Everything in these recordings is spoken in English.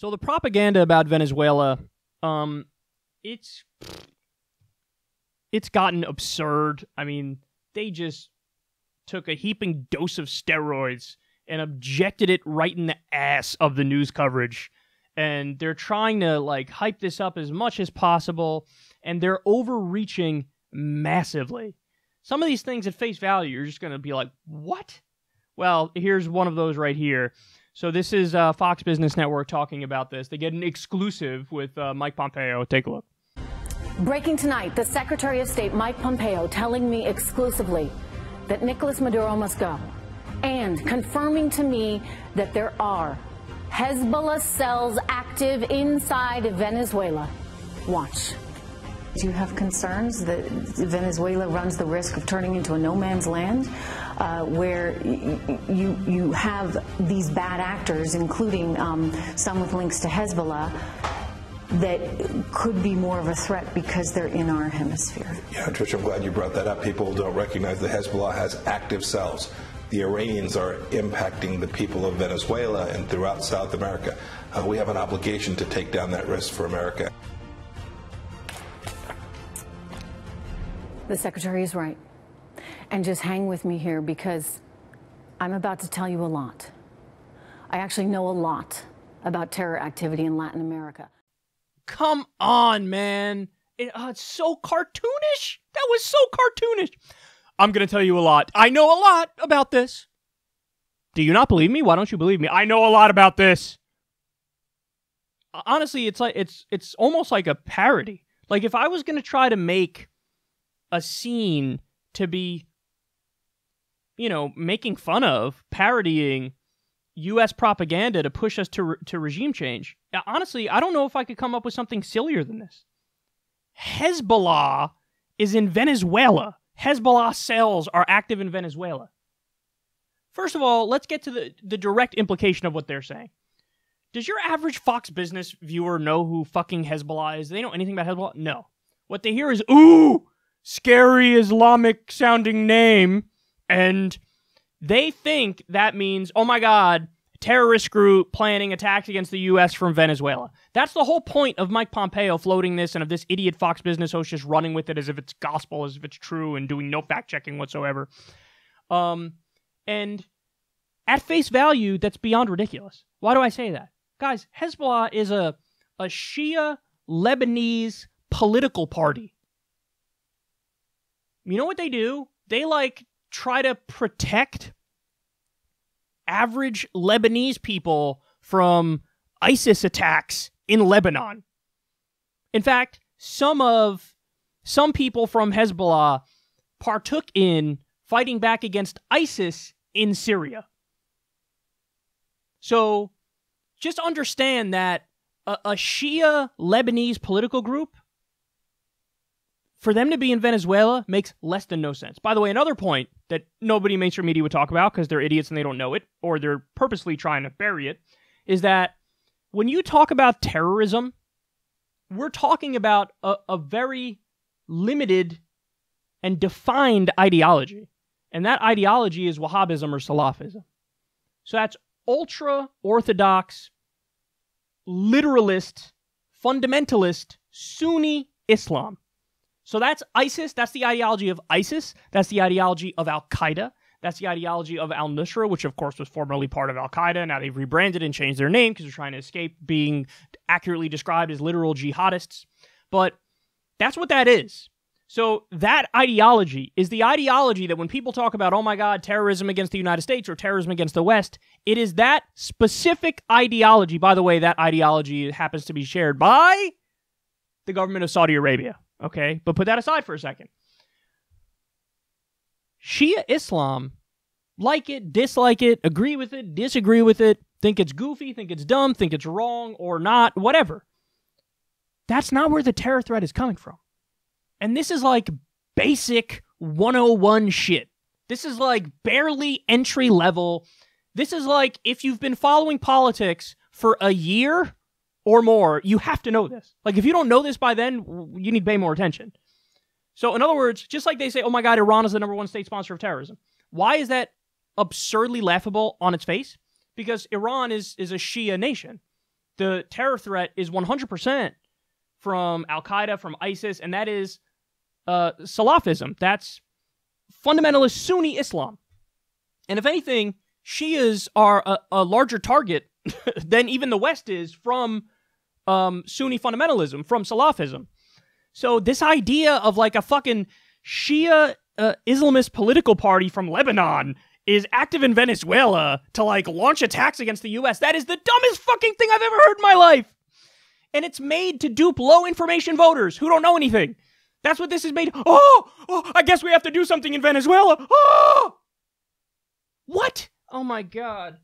So the propaganda about Venezuela, it's gotten absurd. I mean, they just took a heaping dose of steroids and injected it right in the ass of the news coverage. And they're trying to, like, hype this up as much as possible, and they're overreaching massively. Some of these things at face value, you're just going to be like, what? Well, here's one of those right here. So this is Fox Business Network talking about this. They get an exclusive with Mike Pompeo. Take a look. Breaking tonight, the Secretary of State, Mike Pompeo, telling me exclusively that Nicolas Maduro must go, and confirming to me that there are Hezbollah cells active inside Venezuela. Watch. Do you have concerns that Venezuela runs the risk of turning into a no man's land where you have these bad actors, including some with links to Hezbollah, that could be more of a threat because they're in our hemisphere? Yeah, Trish, I'm glad you brought that up. People don't recognize that Hezbollah has active cells. The Iranians are impacting the people of Venezuela and throughout South America. We have an obligation to take down that risk for America. The Secretary is right. And just hang with me here, because I'm about to tell you a lot. I actually know a lot about terror activity in Latin America. Come on, man. It's so cartoonish. That was so cartoonish. I'm going to tell you a lot. I know a lot about this. Do you not believe me? Why don't you believe me? I know a lot about this. Honestly, it's almost like a parody. Like, if I was going to try to make a scene to be, you know, making fun of, parodying U.S. propaganda to push us to regime change, honestly, I don't know if I could come up with something sillier than this. Hezbollah is in Venezuela. Hezbollah cells are active in Venezuela. First of all, let's get to the direct implication of what they're saying. Does your average Fox Business viewer know who fucking Hezbollah is? Do they know anything about Hezbollah? No. What they hear is, ooh, scary Islamic-sounding name, and they think that means, oh my god, terrorist group planning attacks against the U.S. from Venezuela. That's the whole point of Mike Pompeo floating this, and of this idiot Fox Business host just running with it as if it's gospel, as if it's true, and doing no fact-checking whatsoever. And at face value, that's beyond ridiculous. Why do I say that? Guys, Hezbollah is a Shia Lebanese political party. You know what they do? They, like, try to protect average Lebanese people from ISIS attacks in Lebanon. In fact, some people from Hezbollah partook in fighting back against ISIS in Syria. So, just understand that a Shia Lebanese political group, for them to be in Venezuela makes less than no sense. By the way, another point that nobody in mainstream media would talk about because they're idiots and they don't know it, or they're purposely trying to bury it, is that when you talk about terrorism, we're talking about a very limited and defined ideology. And that ideology is Wahhabism or Salafism. So that's ultra-Orthodox, literalist, fundamentalist, Sunni Islam. So that's ISIS, that's the ideology of ISIS, that's the ideology of Al-Qaeda, that's the ideology of Al-Nusra, which of course was formerly part of Al-Qaeda. Now they've rebranded and changed their name because they're trying to escape being accurately described as literal jihadists. But that's what that is. So that ideology is the ideology that when people talk about, oh my God, terrorism against the United States or terrorism against the West, it is that specific ideology. By the way, that ideology happens to be shared by the government of Saudi Arabia. Okay, but put that aside for a second. Shia Islam, like it, dislike it, agree with it, disagree with it, think it's goofy, think it's dumb, think it's wrong or not, whatever. That's not where the terror threat is coming from. And this is like basic 101 shit. This is like barely entry level. This is like if you've been following politics for a year or more, you have to know this. Like, if you don't know this by then, you need to pay more attention. So, in other words, just like they say, oh my God, Iran is the #1 state sponsor of terrorism. Why is that absurdly laughable on its face? Because Iran is a Shia nation. the terror threat is 100% from Al-Qaeda, from ISIS, and that is Salafism. That's fundamentalist Sunni Islam. And if anything, Shias are a larger target than even the West is from Sunni fundamentalism, from Salafism. So this idea of like a fucking Shia Islamist political party from Lebanon is active in Venezuela to like launch attacks against the U.S., that is the dumbest fucking thing I've ever heard in my life. And it's made to dupe low information voters who don't know anything. That's what this is made. Oh, I guess we have to do something in Venezuela. Oh! What? Oh my God.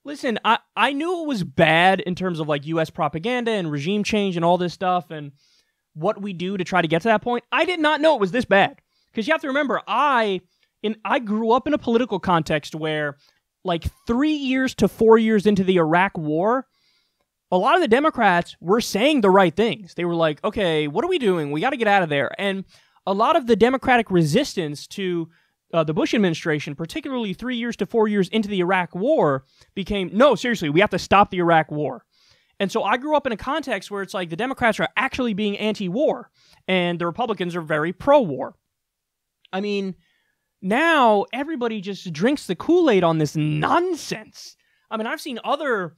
Listen, I knew it was bad in terms of like U.S. propaganda and regime change and all this stuff and what we do to try to get to that point. I did not know it was this bad. Because you have to remember, I grew up in a political context where like 3 years to 4 years into the Iraq War, a lot of the Democrats were saying the right things. They were like, okay, what are we doing? We got to get out of there. And a lot of the Democratic resistance to the Bush administration, particularly 3 years to 4 years into the Iraq War, became, no, seriously, we have to stop the Iraq War. And so I grew up in a context where it's like the Democrats are actually being anti-war, and the Republicans are very pro-war. I mean, now everybody just drinks the Kool-Aid on this nonsense. I mean, I've seen other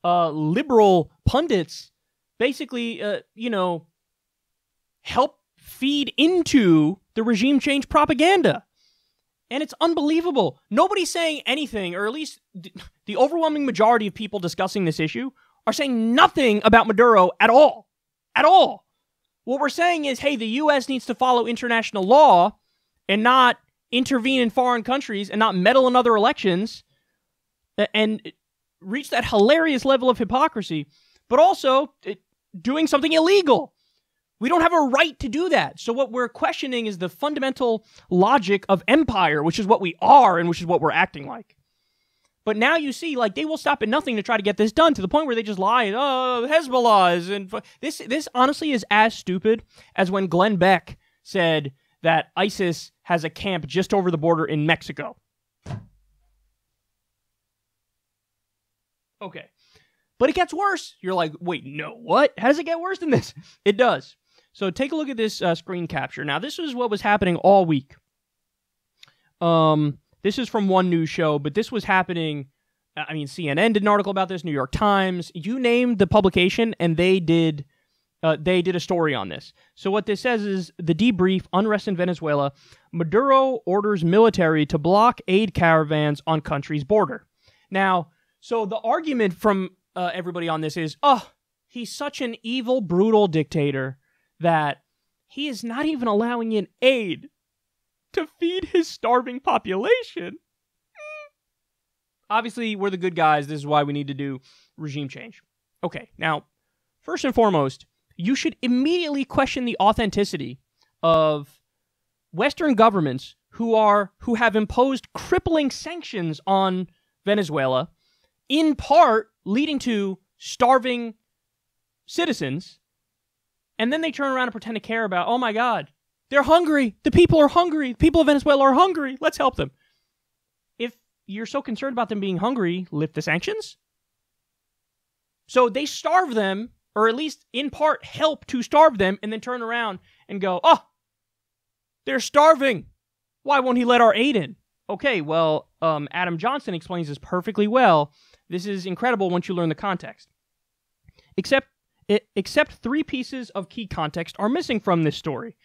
liberal pundits basically, help feed into the regime change propaganda. And it's unbelievable. Nobody's saying anything, or at least the overwhelming majority of people discussing this issue are saying nothing about Maduro at all. At all. What we're saying is, hey, the U.S. needs to follow international law and not intervene in foreign countries and not meddle in other elections and reach that hilarious level of hypocrisy, but also doing something illegal. We don't have a right to do that. So what we're questioning is the fundamental logic of empire, which is what we are and which is what we're acting like. But now you see, like, they will stop at nothing to try to get this done, to the point where they just lie. Oh, Hezbollah is... And this honestly is as stupid as when Glenn Beck said that ISIS has a camp just over the border in Mexico. Okay. But it gets worse. You're like, wait, no, what? How does it get worse than this? It does. So take a look at this screen capture. Now, this is what was happening all week. This is from one news show, but this was happening... I mean, CNN did an article about this, New York Times. You named the publication, and they did a story on this. So what this says is, the debrief, unrest in Venezuela, Maduro orders military to block aid caravans on country's border. Now, so the argument from everybody on this is, he's such an evil, brutal dictator that he is not even allowing in aid to feed his starving population. Obviously, we're the good guys. This is why we need to do regime change. Okay, now, first and foremost, you should immediately question the authenticity of Western governments who have imposed crippling sanctions on Venezuela, in part leading to starving citizens, and then they turn around and pretend to care about, oh my God, they're hungry. The people are hungry. The people of Venezuela are hungry. Let's help them. If you're so concerned about them being hungry, lift the sanctions. So they starve them, or at least in part help to starve them, and then turn around and go, they're starving. Why won't he let our aid in? Okay, well, Adam Johnson explains this perfectly well. This is incredible once you learn the context. Except 3 pieces of key context are missing from this story.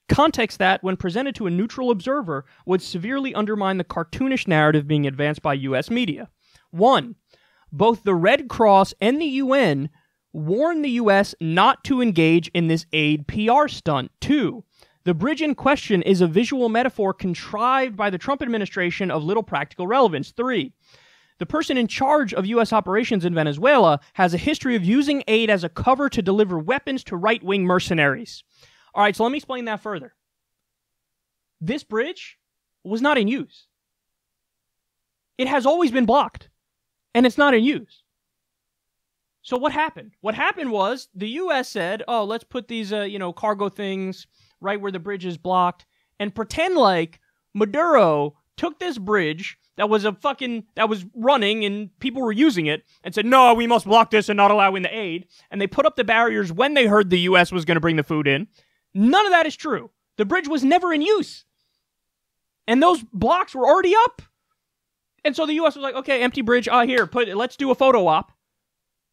Context that, when presented to a neutral observer, would severely undermine the cartoonish narrative being advanced by U.S. media. 1. Both the Red Cross and the UN warn the U.S. not to engage in this aid PR stunt. 2. The bridge in question is a visual metaphor contrived by the Trump administration of little practical relevance. 3. The person in charge of U.S. operations in Venezuela has a history of using aid as a cover to deliver weapons to right-wing mercenaries. All right, so let me explain that further. This bridge was not in use. It has always been blocked, and it's not in use. So what happened? What happened was the U.S. said, let's put these, cargo things right where the bridge is blocked and pretend like Maduro took this bridge that was that was running and people were using it and said, no, we must block this and not allow in the aid. And they put up the barriers when they heard the U.S. was going to bring the food in. None of that is true. The bridge was never in use. And those blocks were already up. And so the U.S. was like, okay, empty bridge, here, let's do a photo op.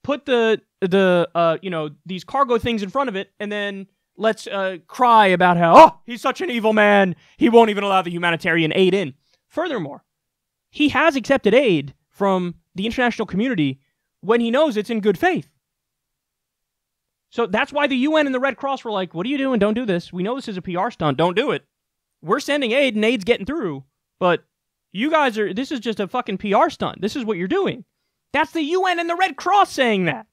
Put these cargo things in front of it, and then let's cry about how, he's such an evil man, he won't even allow the humanitarian aid in. Furthermore, he has accepted aid from the international community when he knows it's in good faith. So that's why the UN and the Red Cross were like, what are you doing? Don't do this. We know this is a PR stunt. Don't do it. We're sending aid and aid's getting through. But you guys this is just a fucking PR stunt. This is what you're doing. That's the UN and the Red Cross saying that.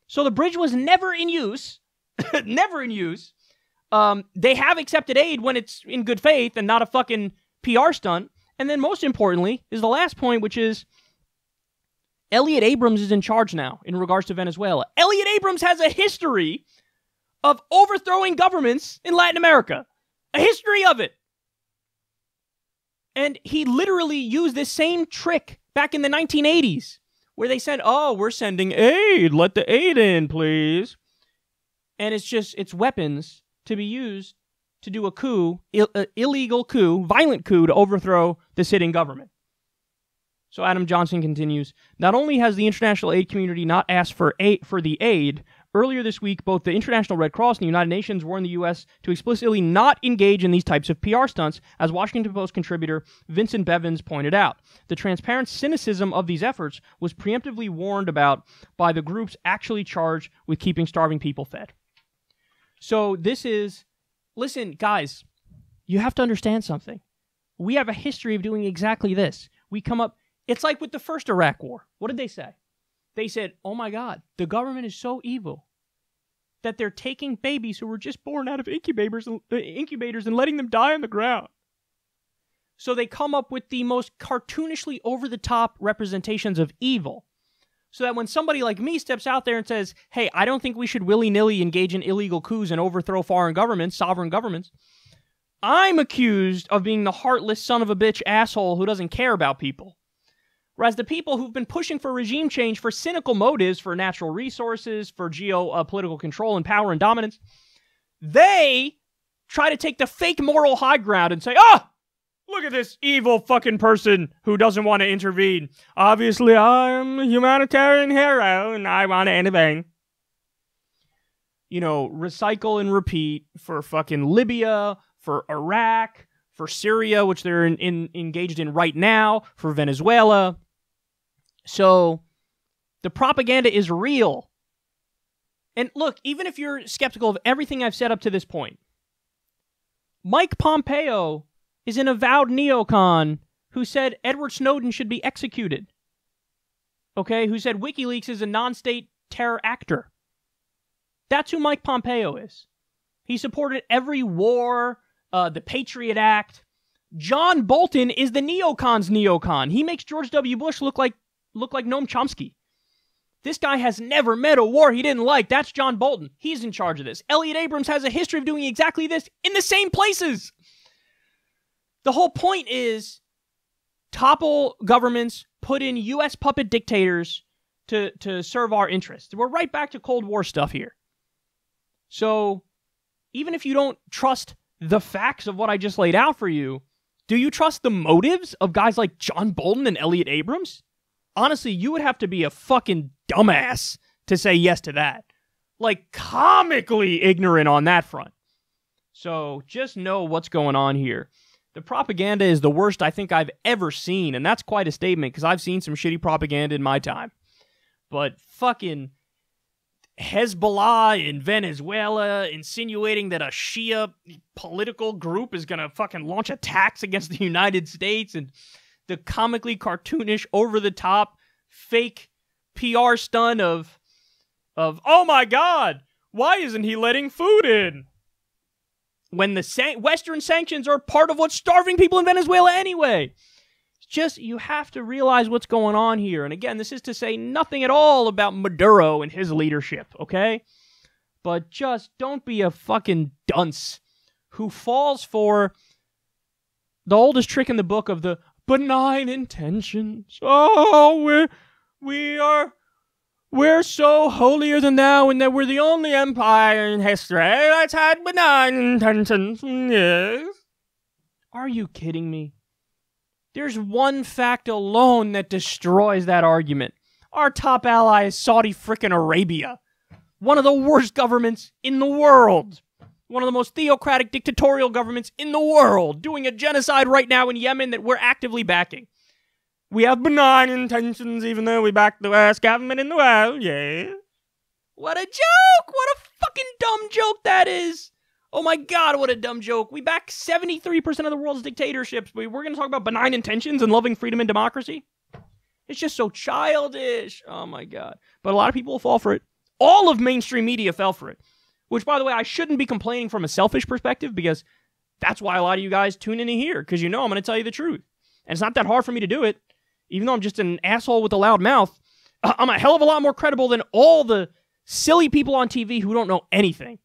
So the bridge was never in use. Never in use. They have accepted aid when it's in good faith and not a fucking PR stunt. And then most importantly is the last point, which is Elliot Abrams is in charge now in regards to Venezuela. Elliot Abrams has a history of overthrowing governments in Latin America. A history of it. And he literally used this same trick back in the 1980s where they said, we're sending aid. Let the aid in, please. And it's weapons to be used to do a coup, illegal coup, violent coup to overthrow the sitting government. So Adam Johnson continues, not only has the international aid community not asked for the aid, earlier this week, both the International Red Cross and the United Nations warned the U.S. to explicitly not engage in these types of PR stunts, as Washington Post contributor Vincent Bevins pointed out. The transparent cynicism of these efforts was preemptively warned about by the groups actually charged with keeping starving people fed. So listen, guys, you have to understand something. We have a history of doing exactly this. It's like with the first Iraq War. What did they say? They said, oh my God, the government is so evil that they're taking babies who were just born out of incubators and letting them die on the ground. So they come up with the most cartoonishly over-the-top representations of evil. So that when somebody like me steps out there and says, hey, I don't think we should willy-nilly engage in illegal coups and overthrow foreign governments, sovereign governments, I'm accused of being the heartless son of a bitch asshole who doesn't care about people. Whereas the people who've been pushing for regime change for cynical motives, for natural resources, for geopolitical control and power and dominance, they try to take the fake moral high ground and say, look at this evil fucking person who doesn't want to intervene. Obviously, I'm a humanitarian hero and I want to intervene. Recycle and repeat for fucking Libya, for Iraq, for Syria, which they're engaged in right now, for Venezuela. So, the propaganda is real. And look, even if you're skeptical of everything I've said up to this point, Mike Pompeo is an avowed neocon who said Edward Snowden should be executed. Okay? Who said WikiLeaks is a non-state terror actor. That's who Mike Pompeo is. He supported every war, the Patriot Act. John Bolton is the neocon's neocon. He makes George W. Bush look like Noam Chomsky. This guy has never met a war he didn't like. That's John Bolton. He's in charge of this. Elliot Abrams has a history of doing exactly this in the same places. The whole point is topple governments, put in U.S. puppet dictators to serve our interests. We're right back to Cold War stuff here. So even if you don't trust the facts of what I just laid out for you, do you trust the motives of guys like John Bolton and Elliot Abrams? Honestly, you would have to be a fucking dumbass to say yes to that. Like, comically ignorant on that front. So, just know what's going on here. The propaganda is the worst I think I've ever seen, and that's quite a statement, because I've seen some shitty propaganda in my time. But fucking Hezbollah in Venezuela insinuating that a Shia political group is going to fucking launch attacks against the United States, and the comically cartoonish, over-the-top, fake PR stunt of oh my God, why isn't he letting food in? When the Western sanctions are part of what's starving people in Venezuela anyway. Just, you have to realize what's going on here. And again, this is to say nothing at all about Maduro and his leadership, okay? But just don't be a fucking dunce who falls for the oldest trick in the book of the benign intentions. Oh, we're so holier than thou in that we're the only empire in history that's had benign intentions. Yes. Are you kidding me? There's one fact alone that destroys that argument. Our top ally is Saudi frickin' Arabia. One of the worst governments in the world. One of the most theocratic dictatorial governments in the world. Doing a genocide right now in Yemen that we're actively backing. We have benign intentions even though we back the worst government in the world. Yeah. What a joke! What a fucking dumb joke that is! Oh my god, what a dumb joke. We back 73% of the world's dictatorships. We're going to talk about benign intentions and loving freedom and democracy? It's just so childish. Oh my god. But a lot of people will fall for it. All of mainstream media fell for it. Which, by the way, I shouldn't be complaining from a selfish perspective because that's why a lot of you guys tune in here. Because you know I'm going to tell you the truth. And it's not that hard for me to do it. Even though I'm just an asshole with a loud mouth, I'm a hell of a lot more credible than all the silly people on TV who don't know anything.